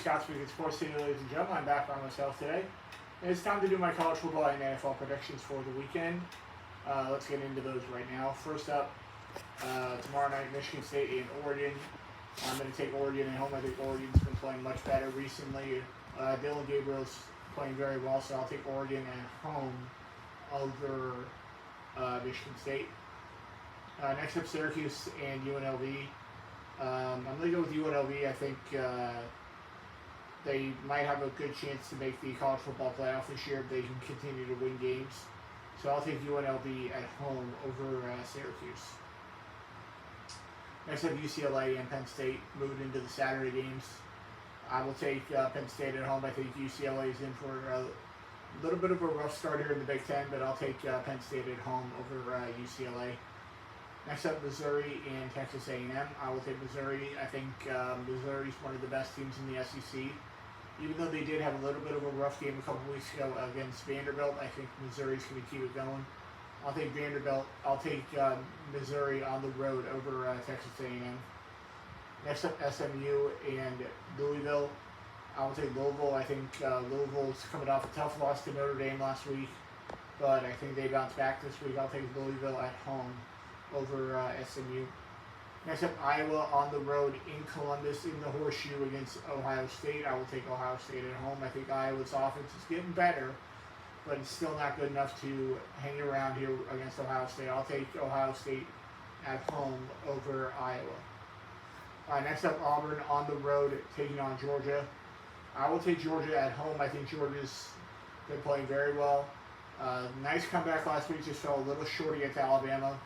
Scott Speaking Sports Today, ladies and gentlemen. I'm back by myself today. And it's time to do my college football and NFL predictions for the weekend. Let's get into those right now. First up, tomorrow night, Michigan State and Oregon. I'm going to take Oregon at home. I think Oregon's been playing much better recently. Dylan Gabriel's playing very well, so I'll take Oregon at home over Michigan State. Next up, Syracuse and UNLV. I'm going to go with UNLV. I think they might have a good chance to make the college football playoff this year if they can continue to win games. So I'll take UNLV at home over Syracuse. Next up, UCLA and Penn State moving into the Saturday games. I will take Penn State at home. I think UCLA is in for a little bit of a rough start here in the Big Ten, but I'll take Penn State at home over UCLA. Next up, Missouri and Texas A&M. I will take Missouri. I think Missouri is one of the best teams in the SEC. Even though they did have a little bit of a rough game a couple weeks ago against Vanderbilt, I think Missouri's going to keep it going. I'll take Vanderbilt. I'll take Missouri on the road over Texas A&M. Next up, SMU and Louisville. I will take Louisville. I think Louisville's coming off a tough loss to Notre Dame last week, but I think they bounce back this week. I'll take Louisville at home over SMU. Next up, Iowa on the road in Columbus in the Horseshoe against Ohio State. I will take Ohio State at home. I think Iowa's offense is getting better, but it's still not good enough to hang around here against Ohio State. I'll take Ohio State at home over Iowa. Next up, Auburn on the road taking on Georgia. I will take Georgia at home. I think Georgia's been playing very well. Nice comeback last week, just fell a little short against Alabama.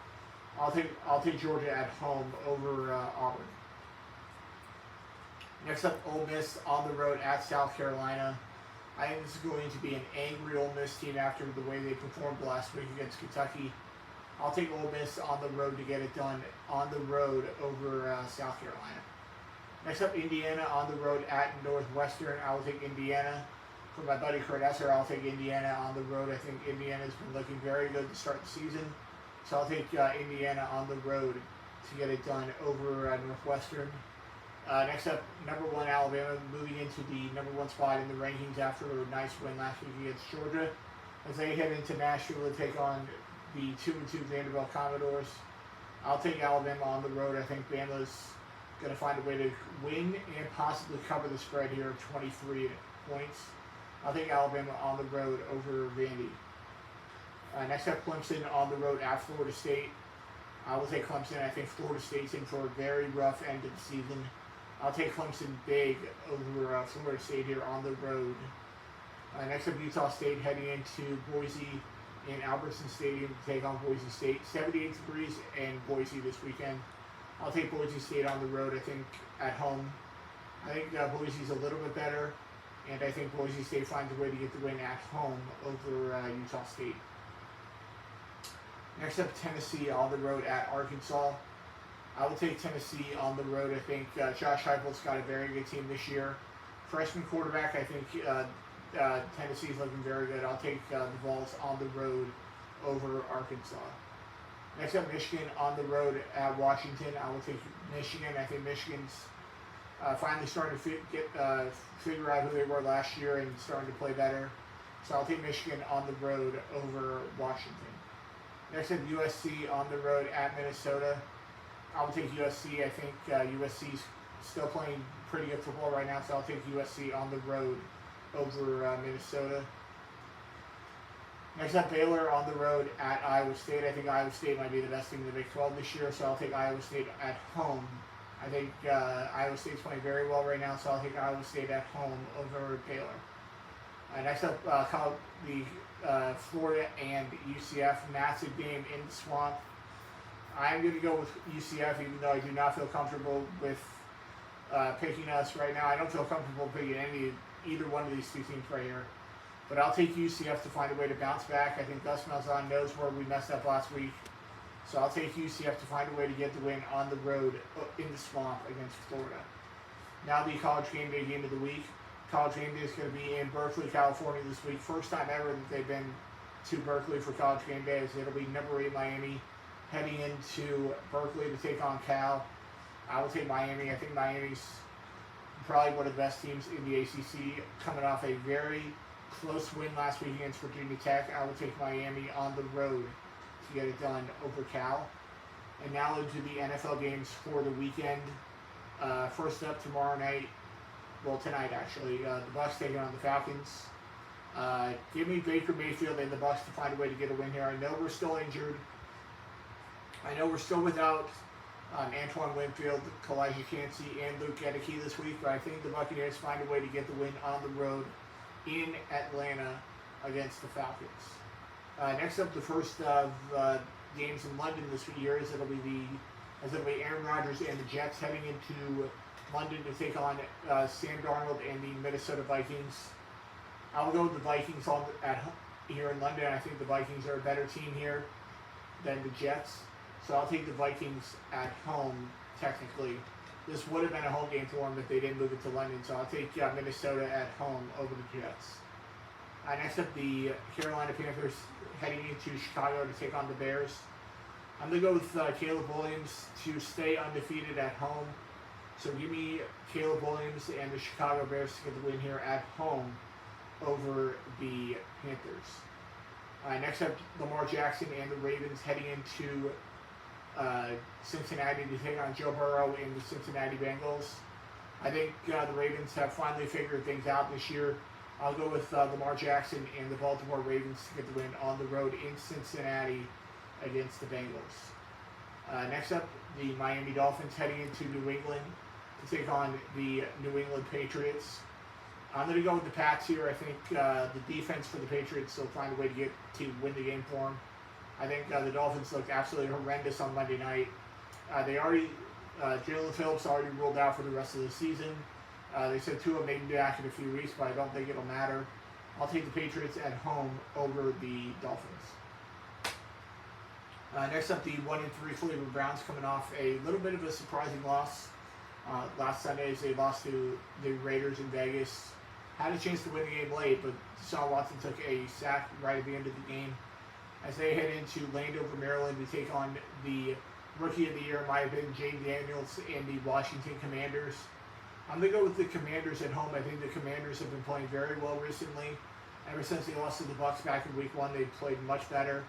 I'll take Georgia at home over Auburn. Next up, Ole Miss on the road at South Carolina. I think this is going to be an angry Ole Miss team after the way they performed last week against Kentucky. I'll take Ole Miss on the road to get it done on the road over South Carolina. Next up, Indiana on the road at Northwestern. I will take Indiana. For my buddy Kurt Esser, I'll take Indiana on the road. I think Indiana's been looking very good to start the season. So I'll take Indiana on the road to get it done over Northwestern. Next up, number 1 Alabama moving into the number 1 spot in the rankings after a nice win last week against Georgia. As they head into Nashville to take on the 2-2 Vanderbilt Commodores. I'll take Alabama on the road. I think Bama's going to find a way to win and possibly cover the spread here of 23 points. I'll take Alabama on the road over Vandy. Next up, Clemson on the road at Florida State. I will take Clemson. I think Florida State's in for a very rough end of the season. I'll take Clemson big over Florida State here on the road. Next up, Utah State heading into Boise in Albertson Stadium to take on Boise State. 78 degrees in Boise this weekend. I'll take Boise State on the road, I think, at home. I think Boise's a little bit better, and I think Boise State finds a way to get the win at home over Utah State. Next up, Tennessee on the road at Arkansas. I will take Tennessee on the road. I think Josh Heupel's got a very good team this year. Freshman quarterback, I think Tennessee's looking very good. I'll take the Vols on the road over Arkansas. Next up, Michigan on the road at Washington. I will take Michigan. I think Michigan's finally starting to figure out who they were last year and starting to play better. So I'll take Michigan on the road over Washington. Next up, USC on the road at Minnesota. I will take USC. I think USC's still playing pretty good football right now, so I'll take USC on the road over Minnesota. Next up, Baylor on the road at Iowa State. I think Iowa State might be the best team in the Big 12 this year, so I'll take Iowa State at home. I think Iowa State's playing very well right now, so I'll take Iowa State at home over Baylor. Next up, the Florida and UCF massive game in the Swamp. I'm going to go with UCF, even though I do not feel comfortable with picking us right now. I don't feel comfortable picking either one of these two teams right here. But I'll take UCF to find a way to bounce back. I think Gus Malzahn knows where we messed up last week. So I'll take UCF to find a way to get the win on the road in the Swamp against Florida. Now the College Game Day game of the week. College Game Day is going to be in Berkeley, California this week. First time ever that they've been to Berkeley for College Game Day. It'll be number 8 Miami heading into Berkeley to take on Cal. I will take Miami. I think Miami's probably one of the best teams in the ACC, coming off a very close win last week against Virginia Tech. I will take Miami on the road to get it done over Cal. And now into the NFL games for the weekend. First up tomorrow night, well tonight actually, the Bucs taking on the Falcons. Give me Baker Mayfield and the Bucs to find a way to get a win here. I know we're still injured. I know we're still without Antoine Winfield, Kalijah Kancey, and Luke Gedeke this week, but I think the Buccaneers find a way to get the win on the road in Atlanta against the Falcons. Next up, the first of games in London this year is it'll be Aaron Rodgers and the Jets heading into London to take on Sam Darnold and the Minnesota Vikings. I'll go with the Vikings here in London. I think the Vikings are a better team here than the Jets. So I'll take the Vikings at home, technically. This would have been a home game for them if they didn't move it to London. So I'll take Minnesota at home over the Jets. Next up, the Carolina Panthers heading into Chicago to take on the Bears. I'm going to go with Caleb Williams to stay undefeated at home. So give me Caleb Williams and the Chicago Bears to get the win here at home over the Panthers. Next up, Lamar Jackson and the Ravens heading into Cincinnati to take on Joe Burrow and the Cincinnati Bengals. I think the Ravens have finally figured things out this year. I'll go with Lamar Jackson and the Baltimore Ravens to get the win on the road in Cincinnati against the Bengals. Next up, the Miami Dolphins heading into New England to take on the New England Patriots. I'm going to go with the Pats here. I think the defense for the Patriots will find a way to win the game for them. I think the Dolphins looked absolutely horrendous on Monday night. Jalen Phillips already ruled out for the rest of the season. They said Tua may be back in a few weeks, but I don't think it'll matter. I'll take the Patriots at home over the Dolphins. Next up, the 1-3 Cleveland Browns coming off a little bit of a surprising loss. Last Sunday, as they lost to the Raiders in Vegas. Had a chance to win the game late, but Deshaun Watson took a sack right at the end of the game. As they head into Landover, Maryland to take on the Rookie of the Year, in my opinion, Jayden Daniels and the Washington Commanders. I'm going to go with the Commanders at home. I think the Commanders have been playing very well recently. Ever since they lost to the Bucs back in Week 1, they've played much better.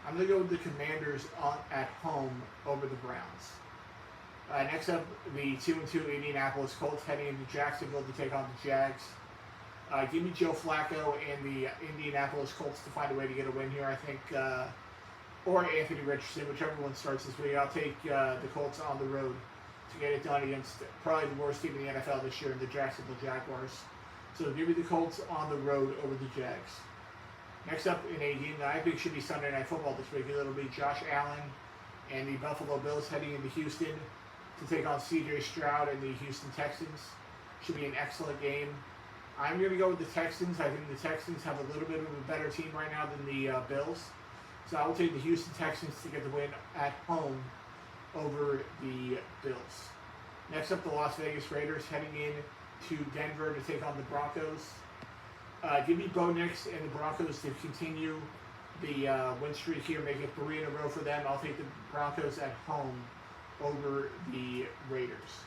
I'm going to go with the Commanders at home over the Browns. Next up, the 2-2 Indianapolis Colts heading into Jacksonville to take on the Jags. Give me Joe Flacco and the Indianapolis Colts to find a way to get a win here, I think. Or Anthony Richardson, whichever one starts this week. I'll take the Colts on the road to get it done against probably the worst team in the NFL this year, the Jacksonville Jaguars. So give me the Colts on the road over the Jags. Next up in a game that I think should be Sunday Night Football this week, it'll be Josh Allen and the Buffalo Bills heading into Houston to take on C.J. Stroud and the Houston Texans. Should be an excellent game. I'm going to go with the Texans. I think the Texans have a little bit of a better team right now than the Bills. So I will take the Houston Texans to get the win at home over the Bills. Next up, the Las Vegas Raiders heading in to Denver to take on the Broncos. Give me Bo Nix and the Broncos to continue the win streak here, make it 3 in a row for them. I'll take the Broncos at home over the Raiders.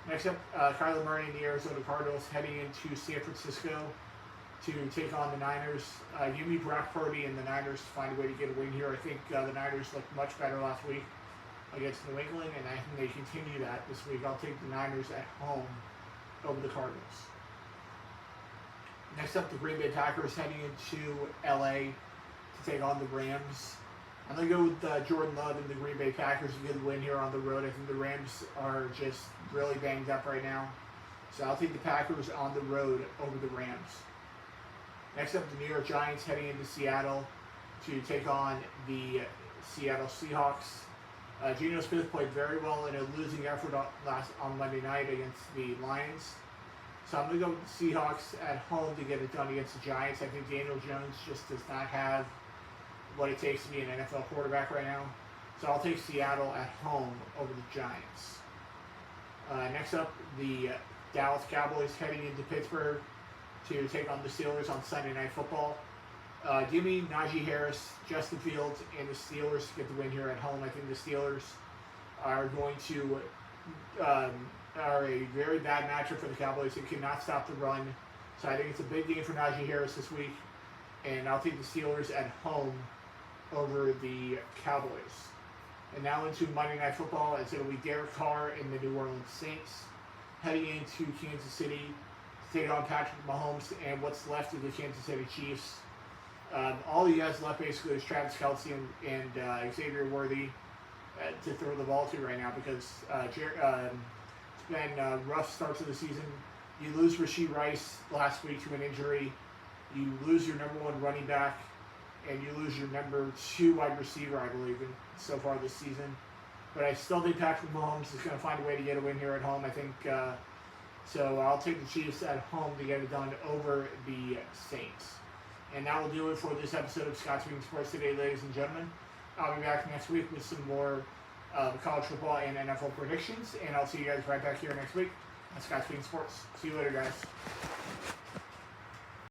Next up, Kyler Murray and the Arizona Cardinals heading into San Francisco to take on the Niners. Give me Brock Purdy and the Niners to find a way to get a win here. I think the Niners looked much better last week against New England, and I think they continue that this week. I'll take the Niners at home over the Cardinals. Next up, the Green Bay Packers heading into LA to take on the Rams. I'm going to go with Jordan Love and the Green Bay Packers to get the win here on the road. I think the Rams are just really banged up right now. So I'll take the Packers on the road over the Rams. Next up, the New York Giants heading into Seattle to take on the Seattle Seahawks. Geno Smith played very well in a losing effort on Monday night against the Lions. So I'm going to go with the Seahawks at home to get it done against the Giants. I think Daniel Jones just does not have what it takes to be an NFL quarterback right now. So I'll take Seattle at home over the Giants. Next up, the Dallas Cowboys heading into Pittsburgh to take on the Steelers on Sunday Night Football. Give me Najee Harris, Justin Fields, and the Steelers to get the win here at home. I think the Steelers are going to are a very bad matchup for the Cowboys. They cannot stop the run. So I think it's a big game for Najee Harris this week. And I'll take the Steelers at home over the Cowboys. And now into Monday Night Football. It's going to be Derek Carr and the New Orleans Saints heading into Kansas City to take on Patrick Mahomes and what's left of the Kansas City Chiefs. All he has left basically is Travis Kelce and Xavier Worthy to throw the ball to right now because it's been rough start to the season. You lose Rashee Rice last week to an injury. You lose your number one running back, and you lose your number two wide receiver, I believe, so far this season. But I still think Patrick Mahomes is going to find a way to get a win here at home. I think so. I'll take the Chiefs at home to get it done over the Saints. And that will do it for this episode of Scott's Being Sports Today, ladies and gentlemen. I'll be back next week with some more college football and NFL predictions, and I'll see you guys right back here next week on Scott's Being Sports. See you later, guys.